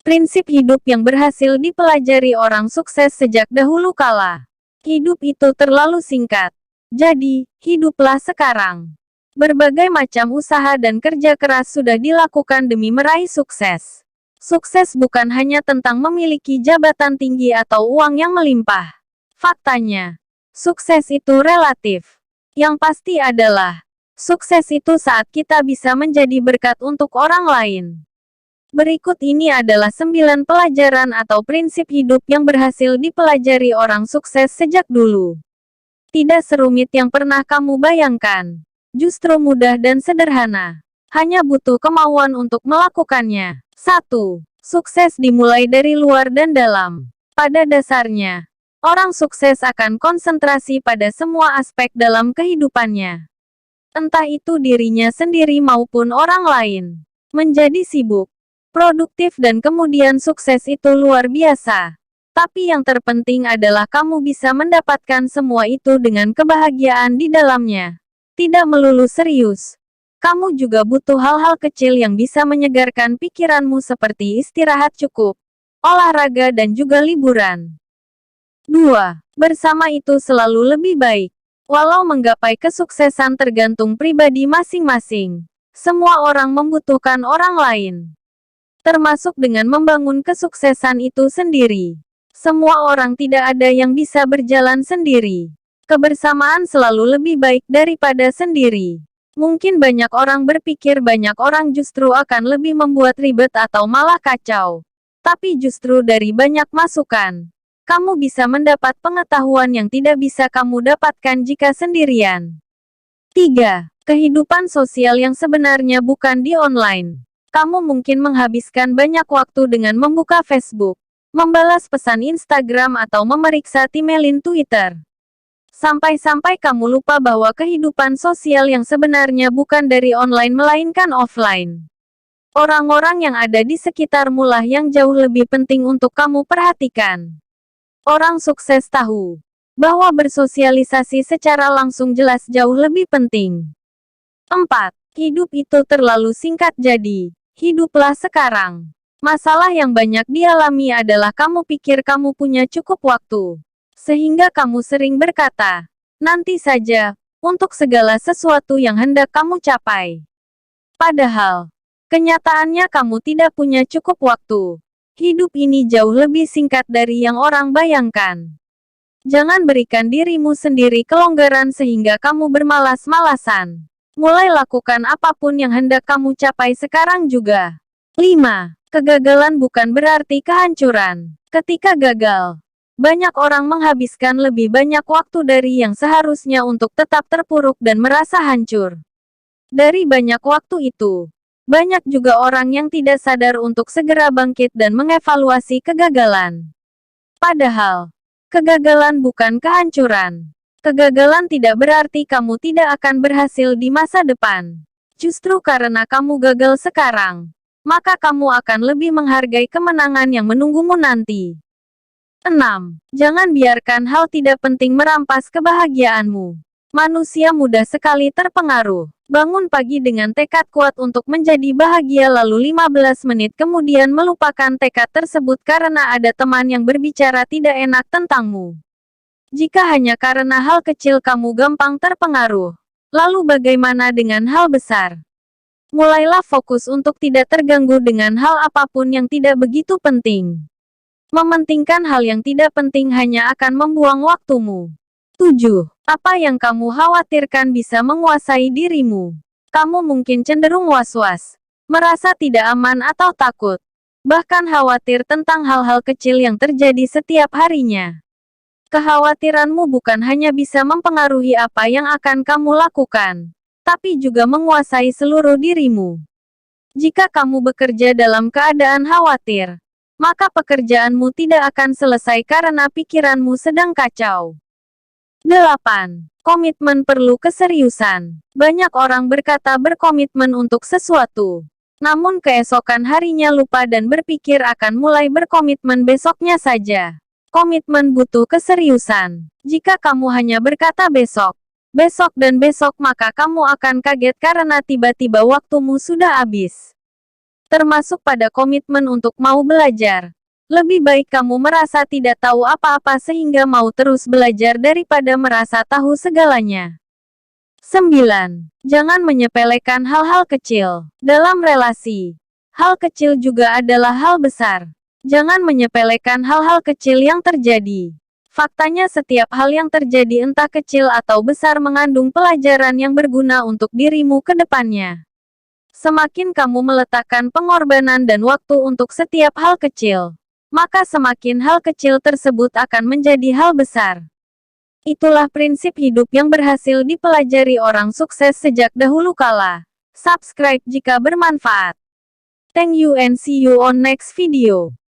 Prinsip hidup yang berhasil dipelajari orang sukses sejak dahulu kala. Hidup itu terlalu singkat. Jadi, hiduplah sekarang. Berbagai macam usaha dan kerja keras sudah dilakukan demi meraih sukses. Sukses bukan hanya tentang memiliki jabatan tinggi atau uang yang melimpah. Faktanya, sukses itu relatif. Yang pasti adalah, sukses itu saat kita bisa menjadi berkat untuk orang lain. Berikut ini adalah 9 pelajaran atau prinsip hidup yang berhasil dipelajari orang sukses sejak dulu. Tidak serumit yang pernah kamu bayangkan. Justru mudah dan sederhana. Hanya butuh kemauan untuk melakukannya. 1. Sukses dimulai dari luar dan dalam. Pada dasarnya, orang sukses akan konsentrasi pada semua aspek dalam kehidupannya. Entah itu dirinya sendiri maupun orang lain. Menjadi sibuk, produktif dan kemudian sukses itu luar biasa. Tapi yang terpenting adalah kamu bisa mendapatkan semua itu dengan kebahagiaan di dalamnya. Tidak melulu serius. Kamu juga butuh hal-hal kecil yang bisa menyegarkan pikiranmu seperti istirahat cukup, olahraga dan juga liburan. 2. Bersama itu selalu lebih baik. Walau menggapai kesuksesan tergantung pribadi masing-masing. Semua orang membutuhkan orang lain. Termasuk dengan membangun kesuksesan itu sendiri. Semua orang tidak ada yang bisa berjalan sendiri. Kebersamaan selalu lebih baik daripada sendiri. Mungkin banyak orang berpikir banyak orang justru akan lebih membuat ribet atau malah kacau. Tapi justru dari banyak masukan, kamu bisa mendapat pengetahuan yang tidak bisa kamu dapatkan jika sendirian. 3. Kehidupan sosial yang sebenarnya bukan di online. Kamu mungkin menghabiskan banyak waktu dengan membuka Facebook, membalas pesan Instagram atau memeriksa timeline Twitter. Sampai-sampai kamu lupa bahwa kehidupan sosial yang sebenarnya bukan dari online melainkan offline. Orang-orang yang ada di sekitarmu lah yang jauh lebih penting untuk kamu perhatikan. Orang sukses tahu bahwa bersosialisasi secara langsung jelas jauh lebih penting. 4. Hidup itu terlalu singkat jadi, hiduplah sekarang. Masalah yang banyak dialami adalah kamu pikir kamu punya cukup waktu. Sehingga kamu sering berkata, nanti saja, untuk segala sesuatu yang hendak kamu capai. Padahal, kenyataannya kamu tidak punya cukup waktu. Hidup ini jauh lebih singkat dari yang orang bayangkan. Jangan berikan dirimu sendiri kelonggaran sehingga kamu bermalas-malasan. Mulai lakukan apapun yang hendak kamu capai sekarang juga. 5. Kegagalan bukan berarti kehancuran. Ketika gagal, banyak orang menghabiskan lebih banyak waktu dari yang seharusnya untuk tetap terpuruk dan merasa hancur. Dari banyak waktu itu, banyak juga orang yang tidak sadar untuk segera bangkit dan mengevaluasi kegagalan. Padahal, kegagalan bukan kehancuran. Kegagalan tidak berarti kamu tidak akan berhasil di masa depan. Justru karena kamu gagal sekarang, maka kamu akan lebih menghargai kemenangan yang menunggumu nanti. 6. Jangan biarkan hal tidak penting merampas kebahagiaanmu. Manusia mudah sekali terpengaruh. Bangun pagi dengan tekad kuat untuk menjadi bahagia lalu 15 menit kemudian melupakan tekad tersebut karena ada teman yang berbicara tidak enak tentangmu. Jika hanya karena hal kecil kamu gampang terpengaruh, lalu bagaimana dengan hal besar? Mulailah fokus untuk tidak terganggu dengan hal apapun yang tidak begitu penting. Mementingkan hal yang tidak penting hanya akan membuang waktumu. 7. Apa yang kamu khawatirkan bisa menguasai dirimu. Kamu mungkin cenderung was-was, merasa tidak aman atau takut, bahkan khawatir tentang hal-hal kecil yang terjadi setiap harinya. Kekhawatiranmu bukan hanya bisa mempengaruhi apa yang akan kamu lakukan, tapi juga menguasai seluruh dirimu. Jika kamu bekerja dalam keadaan khawatir, maka pekerjaanmu tidak akan selesai karena pikiranmu sedang kacau. 8. Komitmen perlu keseriusan. Banyak orang berkata berkomitmen untuk sesuatu, namun keesokan harinya lupa dan berpikir akan mulai berkomitmen besoknya saja. Komitmen butuh keseriusan. Jika kamu hanya berkata besok, besok dan besok maka kamu akan kaget karena tiba-tiba waktumu sudah habis. termasuk pada komitmen untuk mau belajar. Lebih baik kamu merasa tidak tahu apa-apa sehingga mau terus belajar daripada merasa tahu segalanya. 9. Jangan menyepelekan hal-hal kecil. Dalam relasi, hal kecil juga adalah hal besar. Jangan menyepelekan hal-hal kecil yang terjadi. Faktanya setiap hal yang terjadi entah kecil atau besar mengandung pelajaran yang berguna untuk dirimu ke depannya. Semakin kamu meletakkan pengorbanan dan waktu untuk setiap hal kecil, maka semakin hal kecil tersebut akan menjadi hal besar. Itulah prinsip hidup yang berhasil dipelajari orang sukses sejak dahulu kala. Subscribe jika bermanfaat. Thank you and see you on next video.